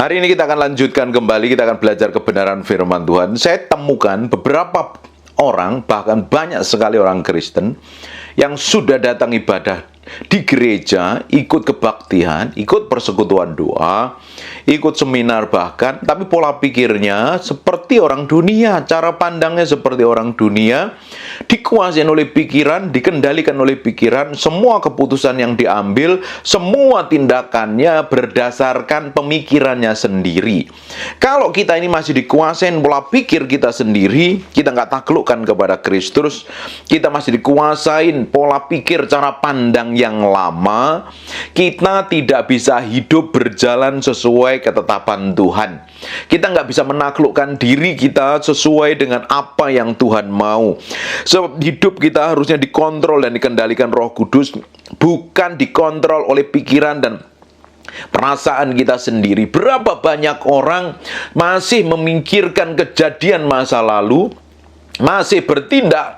Hari ini kita akan lanjutkan kembali, kita akan belajar kebenaran firman Tuhan. Saya temukan beberapa orang, bahkan banyak sekali orang Kristen yang sudah datang ibadah di gereja, ikut kebaktian, ikut persekutuan doa, ikut seminar bahkan, tapi pola pikirnya seperti orang dunia, cara pandangnya seperti orang dunia, dikuasai oleh pikiran, dikendalikan oleh pikiran, semua keputusan yang diambil, semua tindakannya berdasarkan pemikirannya sendiri. Kalau kita ini masih dikuasai pola pikir kita sendiri, kita nggak taklukkan kepada Kristus, kita masih dikuasai pola pikir, cara pandang yang lama, kita tidak bisa hidup berjalan sesuai ketetapan Tuhan. Kita nggak bisa menaklukkan diri kita sesuai dengan apa yang Tuhan mau. Sebab hidup kita harusnya dikontrol dan dikendalikan Roh Kudus, bukan dikontrol oleh pikiran dan perasaan kita sendiri. Berapa banyak orang masih memikirkan kejadian masa lalu, masih bertindak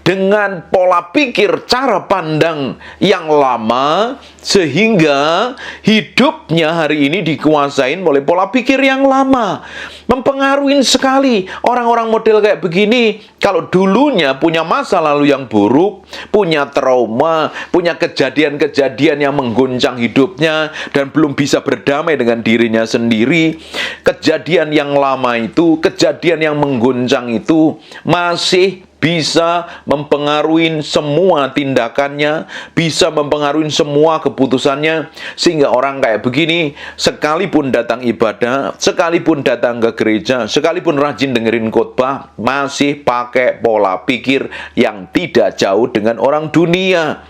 dengan pola pikir, cara pandang yang lama, sehingga hidupnya hari ini dikuasain oleh pola pikir yang lama. Mempengaruhi sekali orang-orang model kayak begini. Kalau dulunya punya masa lalu yang buruk, punya trauma, punya kejadian-kejadian yang mengguncang hidupnya, dan belum bisa berdamai dengan dirinya sendiri, kejadian yang lama itu, kejadian yang mengguncang itu, masih bisa mempengaruhi semua tindakannya, bisa mempengaruhi semua keputusannya, sehingga orang kayak begini, sekalipun datang ibadah, sekalipun datang ke gereja, sekalipun rajin dengerin khotbah, masih pakai pola pikir yang tidak jauh dengan orang dunia.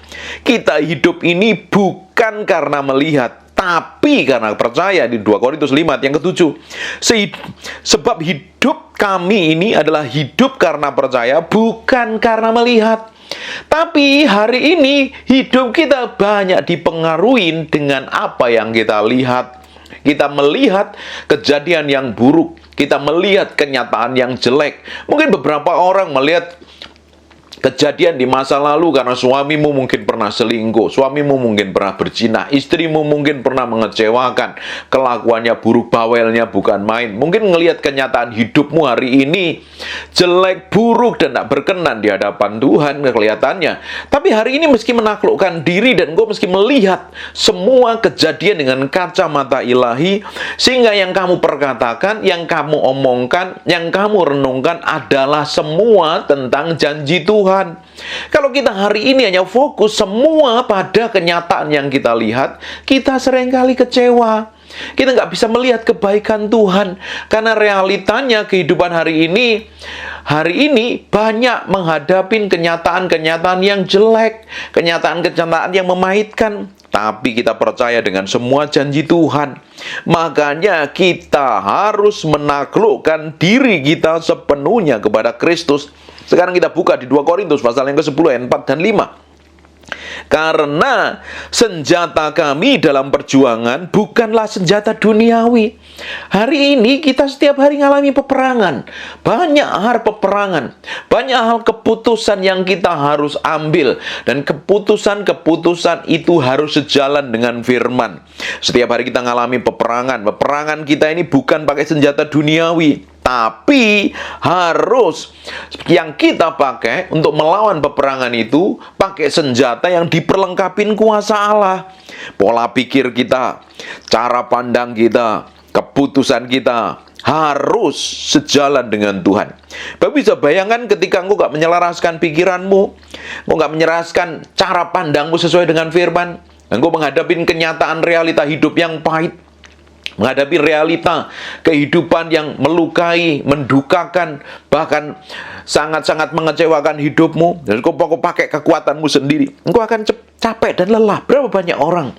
Kita hidup ini bukan karena melihat, tapi karena percaya. Di 2 Korintus 5 yang ke-7. Sebab hidup kami ini adalah hidup karena percaya, bukan karena melihat. Tapi hari ini hidup kita banyak dipengaruhi dengan apa yang kita lihat. Kita melihat kejadian yang buruk, kita melihat kenyataan yang jelek. Mungkin beberapa orang melihat kejadian di masa lalu karena suamimu mungkin pernah selingkuh, suamimu mungkin pernah berzina, istrimu mungkin pernah mengecewakan, kelakuannya buruk, bawelnya bukan main. Mungkin ngelihat kenyataan hidupmu hari ini jelek, buruk, dan tak berkenan di hadapan Tuhan kelihatannya. Tapi hari ini meski menaklukkan diri dan engkau meski melihat semua kejadian dengan kacamata ilahi, sehingga yang kamu perkatakan, yang kamu omongkan, yang kamu renungkan adalah semua tentang janji Tuhan. Kalau kita hari ini hanya fokus semua pada kenyataan yang kita lihat, kita seringkali kecewa. Kita nggak bisa melihat kebaikan Tuhan, karena realitanya kehidupan hari ini banyak menghadapi kenyataan-kenyataan yang jelek, kenyataan-kenyataan yang memahitkan. Tapi kita percaya dengan semua janji Tuhan. Makanya kita harus menaklukkan diri kita sepenuhnya kepada Kristus. Sekarang kita buka di 2 Korintus pasal yang ke-10 ayat 4 dan 5. Karena senjata kami dalam perjuangan bukanlah senjata duniawi. Hari ini kita setiap hari ngalami peperangan. Banyak hal peperangan. Banyak hal keputusan yang kita harus ambil. Dan keputusan-keputusan itu harus sejalan dengan firman. Setiap hari kita ngalami peperangan. Peperangan kita ini bukan pakai senjata duniawi, tapi harus yang kita pakai untuk melawan peperangan itu pakai senjata yang diperlengkapin kuasa Allah. Pola pikir kita, cara pandang kita, keputusan kita harus sejalan dengan Tuhan. Bapak bisa bayangkan ketika engkau gak menyelaraskan pikiranmu, engkau gak menyelaraskan cara pandangmu sesuai dengan firman, engkau menghadapi kenyataan realita hidup yang pahit, menghadapi realita kehidupan yang melukai, mendukakan, bahkan sangat-sangat mengecewakan hidupmu, dan engkau pakai kekuatanmu sendiri, engkau akan capek dan lelah. Berapa banyak orang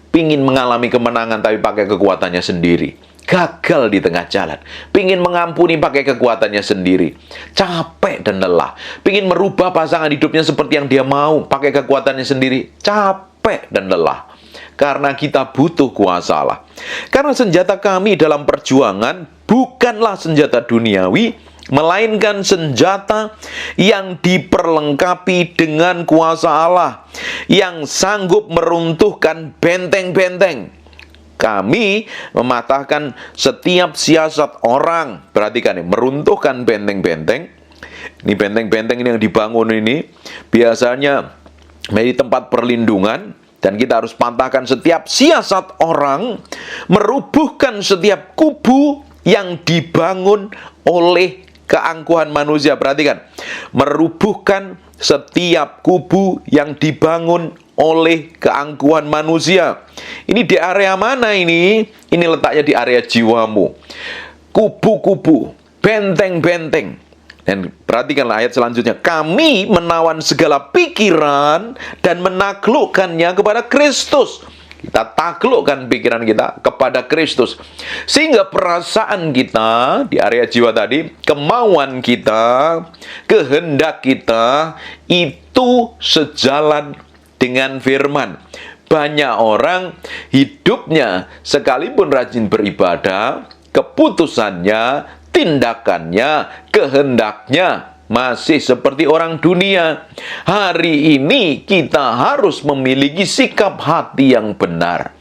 pingin mengalami kemenangan tapi pakai kekuatannya sendiri, gagal di tengah jalan, pingin mengampuni pakai kekuatannya sendiri, capek dan lelah, pingin merubah pasangan hidupnya seperti yang dia mau, pakai kekuatannya sendiri, capek dan lelah. Karena kita butuh kuasa Allah. Karena senjata kami dalam perjuangan bukanlah senjata duniawi, melainkan senjata yang diperlengkapi dengan kuasa Allah, yang sanggup meruntuhkan benteng-benteng. Kami mematahkan setiap siasat orang. Perhatikan nih, meruntuhkan benteng-benteng. Ini benteng-benteng ini yang dibangun ini biasanya menjadi tempat perlindungan. Dan kita harus patahkan setiap siasat orang, merubuhkan setiap kubu yang dibangun oleh keangkuhan manusia. Perhatikan, merubuhkan setiap kubu yang dibangun oleh keangkuhan manusia. Ini di area mana ini? Ini letaknya di area jiwamu. Kubu-kubu, benteng-benteng. Dan perhatikanlah ayat selanjutnya. Kami menawan segala pikiran dan menaklukkannya kepada Kristus. Kita taklukkan pikiran kita kepada Kristus. Sehingga perasaan kita di area jiwa tadi, kemauan kita, kehendak kita, itu sejalan dengan firman. Banyak orang hidupnya sekalipun rajin beribadah, keputusannya, tindakannya, kehendaknya masih seperti orang dunia. Hari ini kita harus memiliki sikap hati yang benar.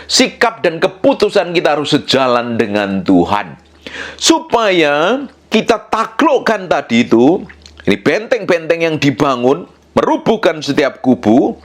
Sikap dan keputusan kita harus sejalan dengan Tuhan. Supaya kita taklukkan tadi itu, ini benteng-benteng yang dibangun, merubuhkan setiap kubu,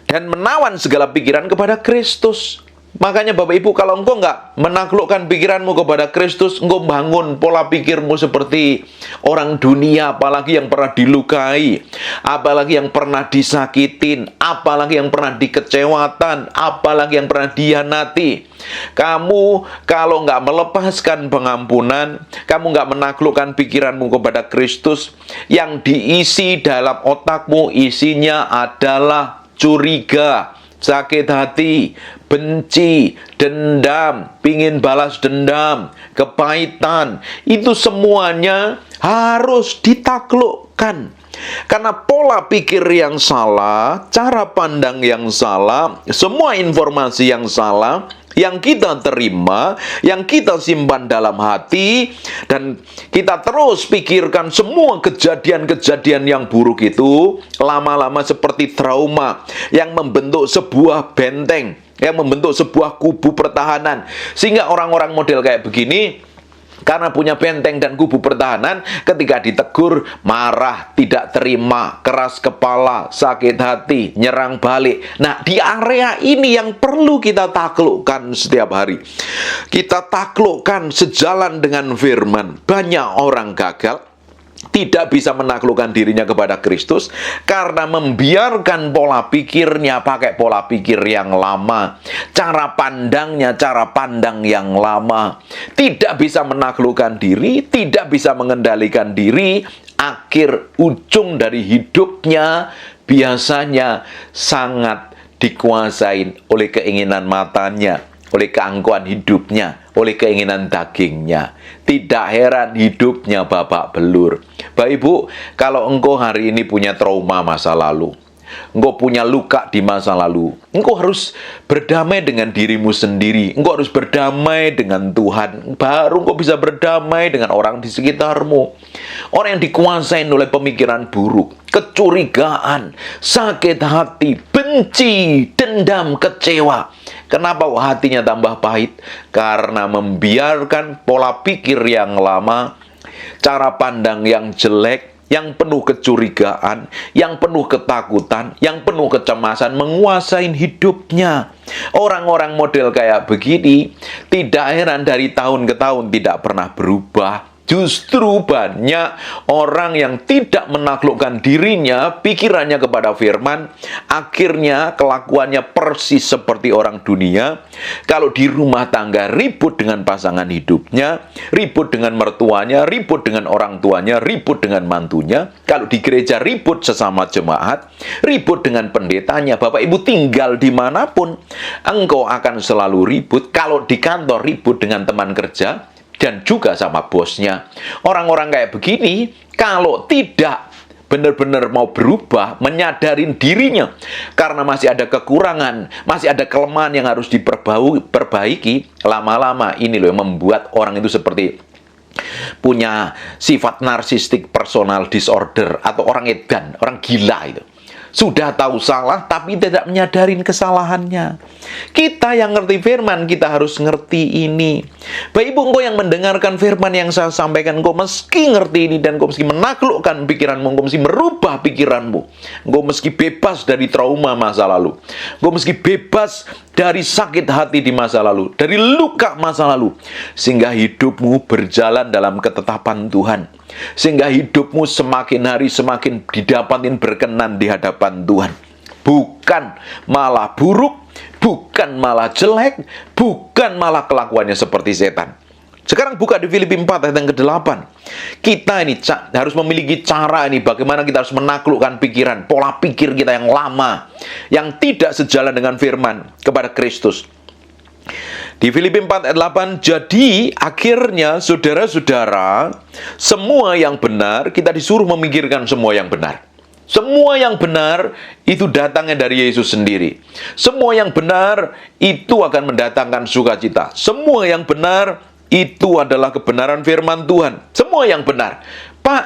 dan menawan segala pikiran kepada Kristus. Makanya Bapak Ibu, kalau engkau nggak menaklukkan pikiranmu kepada Kristus, engkau bangun pola pikirmu seperti orang dunia, apalagi yang pernah dilukai, apalagi yang pernah disakitin, apalagi yang pernah dikecewakan, apalagi yang pernah dihianati. Kamu kalau nggak melepaskan pengampunan, kamu nggak menaklukkan pikiranmu kepada Kristus, yang diisi dalam otakmu isinya adalah curiga, sakit hati, benci, dendam, pingin balas dendam, kepahitan. Itu semuanya harus ditaklukkan. Karena pola pikir yang salah, cara pandang yang salah, semua informasi yang salah, yang kita terima, yang kita simpan dalam hati, dan kita terus pikirkan semua kejadian-kejadian yang buruk itu, lama-lama seperti trauma yang membentuk sebuah benteng, yang membentuk sebuah kubu pertahanan. Sehingga orang-orang model kayak begini, karena punya benteng dan kubu pertahanan, ketika ditegur, marah, tidak terima, keras kepala, sakit hati, nyerang balik. Nah, di area ini yang perlu kita taklukkan setiap hari. Kita taklukkan sejalan dengan firman. Banyak orang gagal, tidak bisa menaklukkan dirinya kepada Kristus karena membiarkan pola pikirnya pakai pola pikir yang lama, cara pandangnya cara pandang yang lama, tidak bisa menaklukkan diri, tidak bisa mengendalikan diri. Akhir ujung dari hidupnya biasanya sangat dikuasai oleh keinginan matanya, oleh keangkuhan hidupnya, oleh keinginan dagingnya. Tidak heran hidupnya babak belur. Bapak Ibu, kalau engkau hari ini punya trauma masa lalu, engkau punya luka di masa lalu, engkau harus berdamai dengan dirimu sendiri. Engkau harus berdamai dengan Tuhan. Baru engkau bisa berdamai dengan orang di sekitarmu. Orang yang dikuasai oleh pemikiran buruk, kecurigaan, sakit hati, benci, dendam, kecewa. Kenapa hatinya tambah pahit? Karena membiarkan pola pikir yang lama, cara pandang yang jelek, yang penuh kecurigaan, yang penuh ketakutan, yang penuh kecemasan menguasai hidupnya. Orang-orang model kayak begini tidak heran dari tahun ke tahun tidak pernah berubah. Justru banyak orang yang tidak menaklukkan dirinya, pikirannya kepada firman, akhirnya kelakuannya persis seperti orang dunia. Kalau di rumah tangga ribut dengan pasangan hidupnya, ribut dengan mertuanya, ribut dengan orang tuanya, ribut dengan mantunya. Kalau di gereja ribut sesama jemaat, ribut dengan pendetanya. Bapak Ibu tinggal dimanapun, engkau akan selalu ribut. Kalau di kantor ribut dengan teman kerja, dan juga sama bosnya. Orang-orang kayak begini, kalau tidak benar-benar mau berubah, menyadarin dirinya, karena masih ada kekurangan, masih ada kelemahan yang harus diperbaiki, lama-lama ini loh yang membuat orang itu seperti punya sifat narsistik personal disorder, atau orang edan, orang gila itu. Sudah tahu salah, tapi tidak menyadarin kesalahannya. Kita yang ngerti firman, kita harus ngerti ini. Bapak Ibu, engkau yang mendengarkan firman yang saya sampaikan, engkau meski ngerti ini, dan engkau meski menaklukkan pikiranmu, engkau meski merubah pikiranmu. Engkau meski bebas dari trauma masa lalu. Engkau meski bebas dari sakit hati di masa lalu, dari luka masa lalu. Sehingga hidupmu berjalan dalam ketetapan Tuhan. Sehingga hidupmu semakin hari semakin didapatin berkenan di hadapan Tuhan. Bukan malah buruk, bukan malah jelek, bukan malah kelakuannya seperti setan. Sekarang buka di Filipi 4 ayat yang ke-8. Kita ini harus memiliki cara ini, bagaimana kita harus menaklukkan pikiran, pola pikir kita yang lama, yang tidak sejalan dengan firman kepada Kristus. Di Filipi 4 ayat 8, jadi akhirnya saudara-saudara, semua yang benar, kita disuruh memikirkan semua yang benar. Semua yang benar itu datangnya dari Yesus sendiri. Semua yang benar itu akan mendatangkan sukacita. Semua yang benar itu adalah kebenaran firman Tuhan. Semua yang benar. Pak,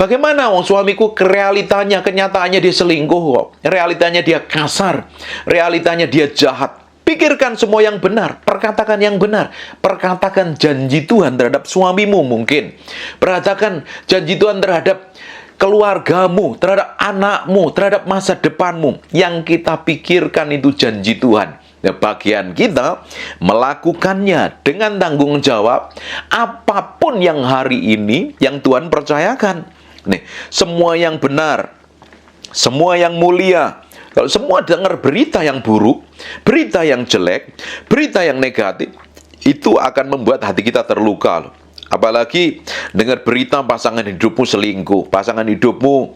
bagaimana suamiku realitanya, kenyataannya dia selingkuh kok. Realitanya dia kasar. Realitanya dia jahat. Pikirkan semua yang benar, perkatakan yang benar, perkatakan janji Tuhan terhadap suamimu mungkin. Perkatakan janji Tuhan terhadap keluargamu, terhadap anakmu, terhadap masa depanmu. Yang kita pikirkan itu janji Tuhan. Nah, bagian kita melakukannya dengan tanggung jawab apapun yang hari ini yang Tuhan percayakan. Nih, semua yang benar, semua yang mulia. Kalau semua dengar berita yang buruk, berita yang jelek, berita yang negatif, itu akan membuat hati kita terluka loh. Apalagi dengar berita pasangan hidupmu selingkuh, pasangan hidupmu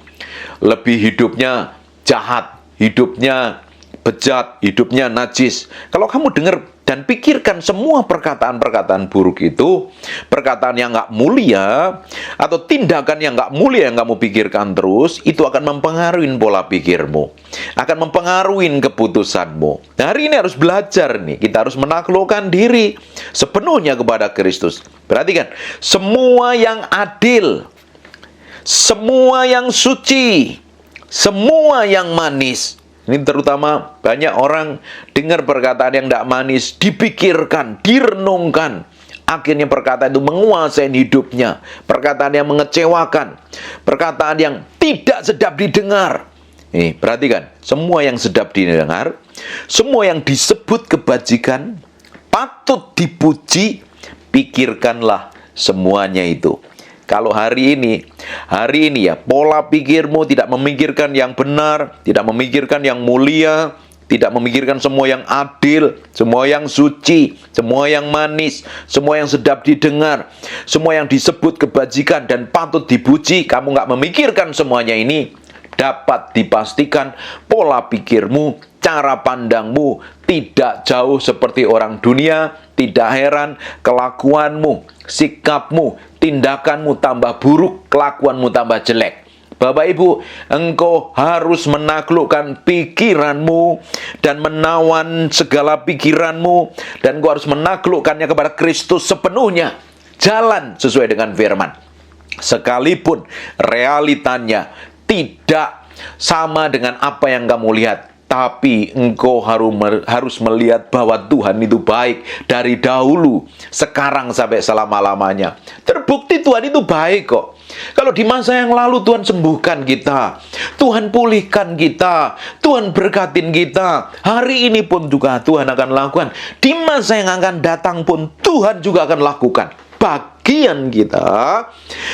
lebih hidupnya jahat, hidupnya bejat, hidupnya najis. Kalau kamu dengar dan pikirkan semua perkataan-perkataan buruk itu, perkataan yang nggak mulia, atau tindakan yang nggak mulia yang kamu pikirkan terus, itu akan mempengaruhi pola pikirmu, akan mempengaruhi keputusanmu. Nah, hari ini harus belajar nih, kita harus menaklukkan diri sepenuhnya kepada Kristus. Perhatikan, semua yang adil, semua yang suci, semua yang manis. Ini terutama banyak orang dengar perkataan yang tidak manis, dipikirkan, direnungkan. Akhirnya perkataan itu menguasai hidupnya. Perkataan yang mengecewakan. Perkataan yang tidak sedap didengar. Nih, perhatikan. Semua yang sedap didengar, semua yang disebut kebajikan, patut dipuji, pikirkanlah semuanya itu. Kalau hari ini ya, pola pikirmu tidak memikirkan yang benar, tidak memikirkan yang mulia, tidak memikirkan semua yang adil, semua yang suci, semua yang manis, semua yang sedap didengar, semua yang disebut kebajikan dan patut dipuji, kamu nggak memikirkan semuanya ini, dapat dipastikan pola pikirmu, cara pandangmu tidak jauh seperti orang dunia. Tidak heran kelakuanmu, sikapmu, tindakanmu tambah buruk, kelakuanmu tambah jelek. Bapak Ibu, engkau harus menaklukkan pikiranmu dan menawan segala pikiranmu, dan engkau harus menaklukkannya kepada Kristus sepenuhnya. Jalan sesuai dengan firman. Sekalipun realitanya tidak sama dengan apa yang kamu lihat, tapi engkau harus melihat bahwa Tuhan itu baik dari dahulu, sekarang sampai selama-lamanya. Terbukti Tuhan itu baik kok. Kalau di masa yang lalu Tuhan sembuhkan kita, Tuhan pulihkan kita, Tuhan berkatin kita. Hari ini pun juga Tuhan akan lakukan. Di masa yang akan datang pun Tuhan juga akan lakukan. Bagian kita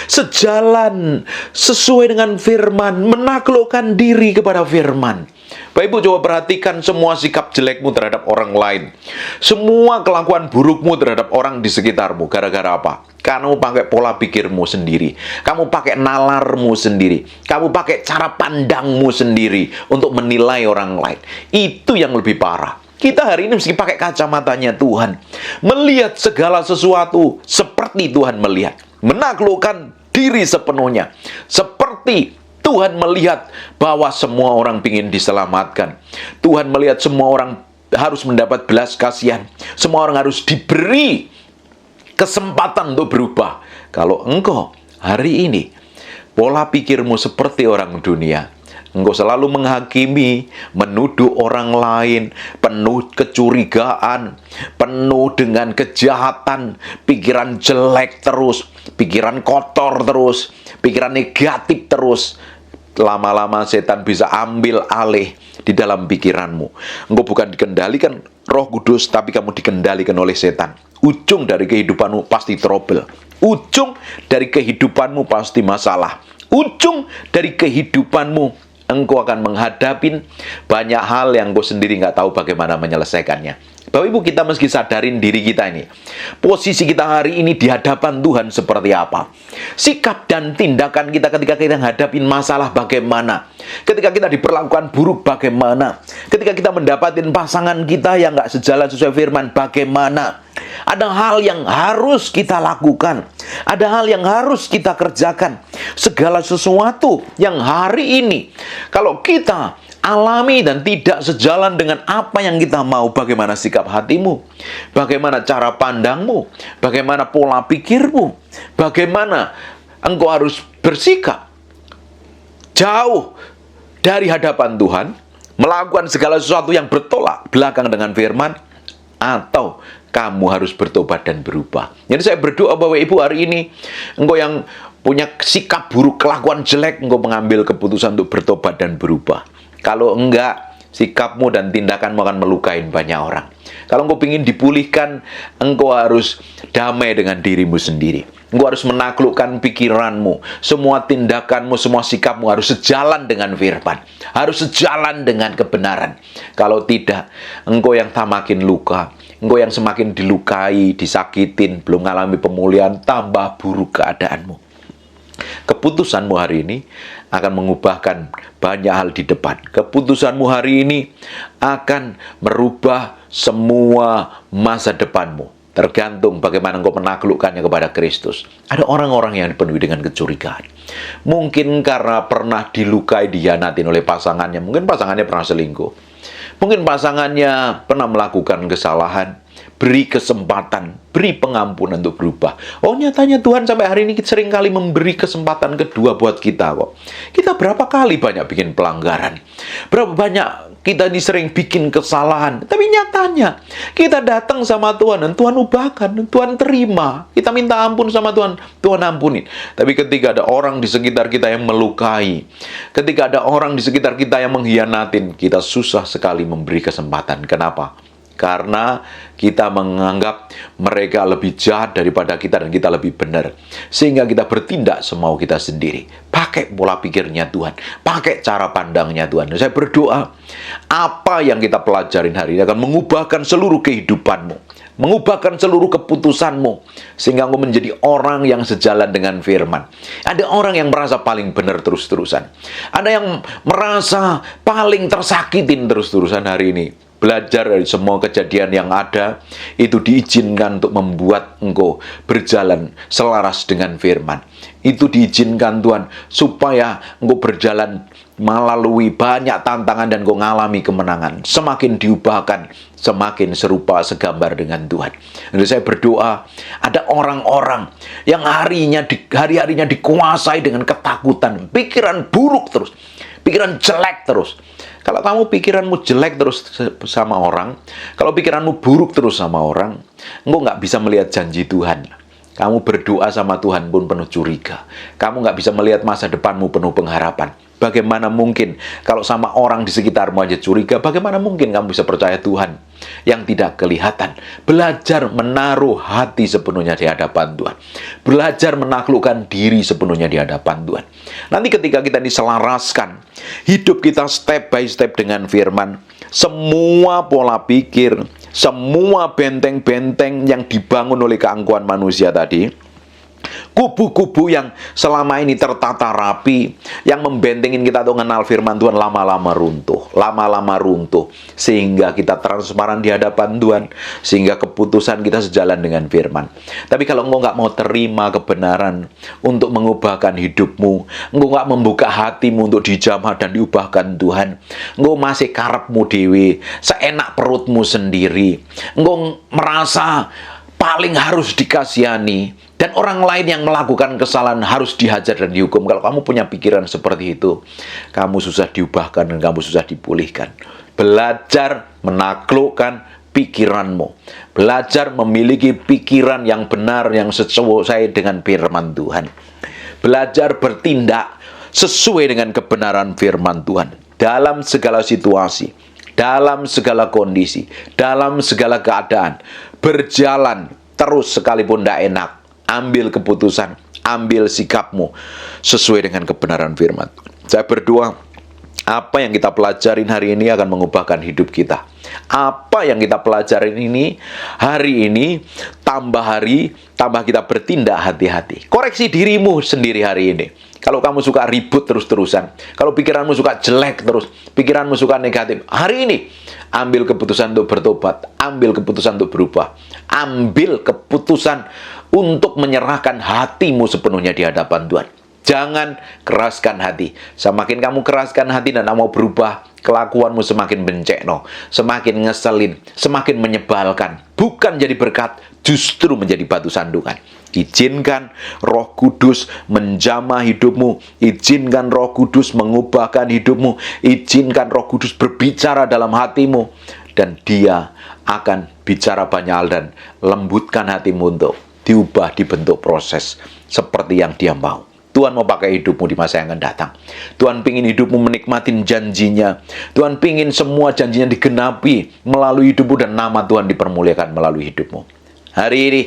sejalan sesuai dengan firman, menaklukkan diri kepada firman. Bapak Ibu, coba perhatikan semua sikap jelekmu terhadap orang lain, semua kelakuan burukmu terhadap orang di sekitarmu. Gara-gara apa? Kamu pakai pola pikirmu sendiri, kamu pakai nalarmu sendiri, kamu pakai cara pandangmu sendiri untuk menilai orang lain. Itu yang lebih parah. Kita hari ini mesti pakai kacamatanya Tuhan, melihat segala sesuatu seperti Tuhan melihat, menaklukkan diri sepenuhnya, seperti Tuhan melihat bahwa semua orang ingin diselamatkan. Tuhan melihat semua orang harus mendapat belas kasihan. Semua orang harus diberi kesempatan untuk berubah. Kalau engkau hari ini pola pikirmu seperti orang dunia, Engkau selalu menghakimi, menuduh orang lain, penuh kecurigaan, penuh dengan kejahatan, pikiran jelek terus, pikiran kotor terus, pikiran negatif terus. Lama-lama setan bisa ambil alih di dalam pikiranmu. Engkau bukan dikendalikan Roh Kudus, tapi kamu dikendalikan oleh setan. Ujung dari kehidupanmu pasti trouble. Ujung dari kehidupanmu pasti masalah. Ujung dari kehidupanmu engkau akan menghadapi banyak hal yang engkau sendiri nggak tahu bagaimana menyelesaikannya. Bapak Ibu, kita mesti sadarin diri kita ini. Posisi kita hari ini di hadapan Tuhan seperti apa? Sikap dan tindakan kita ketika kita menghadapi masalah bagaimana? Ketika kita diperlakukan buruk bagaimana? Ketika kita mendapatkan pasangan kita yang nggak sejalan sesuai firman bagaimana? Ada hal yang harus kita lakukan. Ada hal yang harus kita kerjakan. Segala sesuatu yang hari ini, kalau kita alami dan tidak sejalan dengan apa yang kita mau, bagaimana sikap hatimu? Bagaimana cara pandangmu? Bagaimana pola pikirmu? Bagaimana engkau harus bersikap? Jauh dari hadapan Tuhan, melakukan segala sesuatu yang bertolak belakang dengan firman, atau kamu harus bertobat dan berubah. Jadi saya berdoa Bapak Ibu hari ini, engkau yang punya sikap buruk, kelakuan jelek, engkau mengambil keputusan untuk bertobat dan berubah. Kalau enggak, sikapmu dan tindakanmu akan melukai banyak orang. Kalau engkau ingin dipulihkan, engkau harus damai dengan dirimu sendiri. Engkau harus menaklukkan pikiranmu. Semua tindakanmu, semua sikapmu harus sejalan dengan firman. Harus sejalan dengan kebenaran. Kalau tidak, engkau yang semakin luka. Engkau yang semakin dilukai, disakitin, belum mengalami pemulihan, tambah buruk keadaanmu. Keputusanmu hari ini akan mengubahkan banyak hal di depan. Keputusanmu hari ini akan merubah semua masa depanmu. Tergantung bagaimana engkau menaklukkannya kepada Kristus. Ada orang-orang yang dipenuhi dengan kecurigaan. Mungkin karena pernah dilukai, dihianatin oleh pasangannya. Mungkin pasangannya pernah selingkuh. Mungkin pasangannya pernah melakukan kesalahan. Beri kesempatan, beri pengampunan untuk berubah. Oh, nyatanya Tuhan sampai hari ini sering kali memberi kesempatan kedua buat kita kok. Kita berapa kali banyak bikin pelanggaran. Berapa banyak kita ini sering bikin kesalahan. Tapi nyatanya kita datang sama Tuhan dan Tuhan ubahkan, Tuhan terima. Kita minta ampun sama Tuhan, Tuhan ampuni. Tapi ketika ada orang di sekitar kita yang melukai, ketika ada orang di sekitar kita yang mengkhianatin, kita susah sekali memberi kesempatan. Kenapa? Karena kita menganggap mereka lebih jahat daripada kita dan kita lebih benar. Sehingga kita bertindak semau kita sendiri. Pakai pola pikirnya Tuhan. Pakai cara pandangnya Tuhan. Dan saya berdoa, apa yang kita pelajarin hari ini akan mengubahkan seluruh kehidupanmu. Mengubahkan seluruh keputusanmu. Sehingga engkau menjadi orang yang sejalan dengan firman. Ada orang yang merasa paling benar terus-terusan. Ada yang merasa paling tersakitin terus-terusan hari ini. Belajar dari semua kejadian yang ada, itu diizinkan untuk membuat engkau berjalan selaras dengan firman. Itu diizinkan Tuhan supaya engkau berjalan melalui banyak tantangan dan engkau mengalami kemenangan. Semakin diubahkan, semakin serupa segambar dengan Tuhan. Jadi saya berdoa, ada orang-orang yang hari-harinya dikuasai dengan ketakutan, pikiran buruk terus, pikiran jelek terus. Kalau kamu pikiranmu jelek terus sama orang, kalau pikiranmu buruk terus sama orang, engkau nggak bisa melihat janji Tuhan. Kamu berdoa sama Tuhan pun penuh curiga. Kamu nggak bisa melihat masa depanmu penuh pengharapan. Bagaimana mungkin kalau sama orang di sekitarmu aja curiga, bagaimana mungkin kamu bisa percaya Tuhan yang tidak kelihatan? Belajar menaruh hati sepenuhnya di hadapan Tuhan. Belajar menaklukkan diri sepenuhnya di hadapan Tuhan. Nanti ketika kita diselaraskan, hidup kita step by step dengan firman, semua pola pikir, semua benteng-benteng yang dibangun oleh keangkuhan manusia tadi, kubu-kubu yang selama ini tertata rapi, yang membentengin kita untuk mengenal firman Tuhan, lama-lama runtuh, sehingga kita transparan di hadapan Tuhan, sehingga keputusan kita sejalan dengan firman. Tapi kalau engkau nggak mau terima kebenaran untuk mengubahkan hidupmu, engkau nggak membuka hatimu untuk dijamah dan diubahkan Tuhan, engkau masih karepmu dewe, seenak perutmu sendiri, engkau merasa paling harus dikasihani, dan orang lain yang melakukan kesalahan harus dihajar dan dihukum. Kalau kamu punya pikiran seperti itu, kamu susah diubahkan dan kamu susah dipulihkan. Belajar menaklukkan pikiranmu. Belajar memiliki pikiran yang benar, yang sesuai dengan firman Tuhan. Belajar bertindak sesuai dengan kebenaran firman Tuhan. Dalam segala situasi, dalam segala kondisi, dalam segala keadaan. Berjalan terus sekalipun tidak enak. Ambil keputusan, ambil sikapmu sesuai dengan kebenaran firman. Saya berdoa, apa yang kita pelajarin hari ini akan mengubahkan hidup kita. Apa yang kita pelajarin ini hari ini, tambah hari, tambah kita bertindak hati-hati. Koreksi dirimu sendiri hari ini. Kalau kamu suka ribut terus-terusan, kalau pikiranmu suka jelek terus, pikiranmu suka negatif, hari ini ambil keputusan untuk bertobat, ambil keputusan untuk berubah, ambil keputusan untuk menyerahkan hatimu sepenuhnya di hadapan Tuhan. Jangan keraskan hati. Semakin kamu keraskan hati dan mau berubah, kelakuanmu semakin bencekno, semakin ngeselin, semakin menyebalkan. Bukan jadi berkat, justru menjadi batu sandungan. Izinkan Roh Kudus menjamah hidupmu. Izinkan Roh Kudus mengubahkan hidupmu. Izinkan Roh Kudus berbicara dalam hatimu. Dan Dia akan bicara banyak hal dan lembutkan hatimu untuk diubah, dibentuk proses seperti yang Dia mau. Tuhan mau pakai hidupmu di masa yang akan datang. Tuhan pingin hidupmu menikmatin janjinya. Tuhan pingin semua janjinya digenapi melalui hidupmu dan nama Tuhan dipermuliakan melalui hidupmu. Hari ini,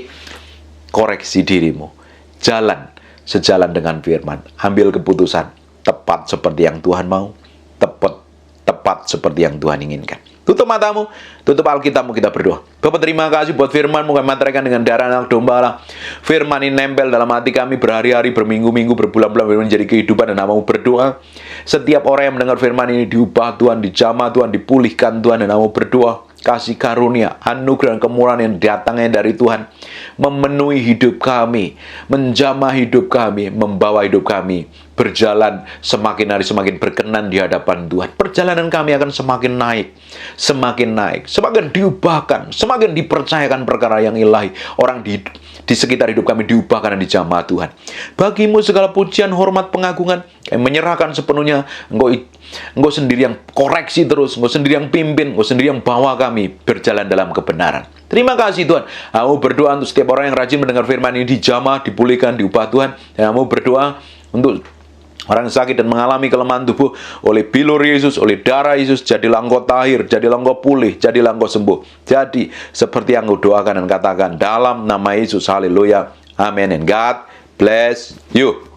koreksi dirimu. Jalan sejalan dengan firman. Ambil keputusan tepat seperti yang Tuhan mau. Tepat seperti yang Tuhan inginkan. Tutup matamu, tutup Alkitabmu, kita berdoa. Bapak, terima kasih buat firman-Mu, kami mantraikan dengan darah anak domba Allah. Firman ini nempel dalam hati kami berhari-hari, berminggu-minggu, berbulan-bulan, menjadi kehidupan, dan namamu berdoa. Setiap orang yang mendengar firman ini diubah Tuhan, dijamah Tuhan, dipulihkan Tuhan, dan namamu berdoa. Kasih karunia, anugerah dan kemurahan yang datangnya dari Tuhan memenuhi hidup kami, menjamah hidup kami, membawa hidup kami berjalan semakin hari semakin berkenan di hadapan Tuhan. Perjalanan kami akan semakin naik, semakin diubahkan, semakin dipercayakan perkara yang ilahi. Orang di sekitar hidup kami diubahkan dan dijamah Tuhan. Bagimu segala pujian, hormat, pengagungan. Kami menyerahkan sepenuhnya. Engkau sendiri yang koreksi terus, Engkau sendiri yang pimpin, Engkau sendiri yang bawa kami berjalan dalam kebenaran. Terima kasih Tuhan. Kamu berdoa untuk setiap orang yang rajin mendengar firman ini, dijamah, dipulihkan, diubah Tuhan. Dan kamu berdoa untuk orang yang sakit dan mengalami kelemahan tubuh oleh bilur Yesus, oleh darah Yesus, jadilah engkau tahir, jadilah engkau pulih, jadilah engkau sembuh. Jadi seperti yang engkau doakan dan katakan dalam nama Yesus. Haleluya. Amin. And God bless you.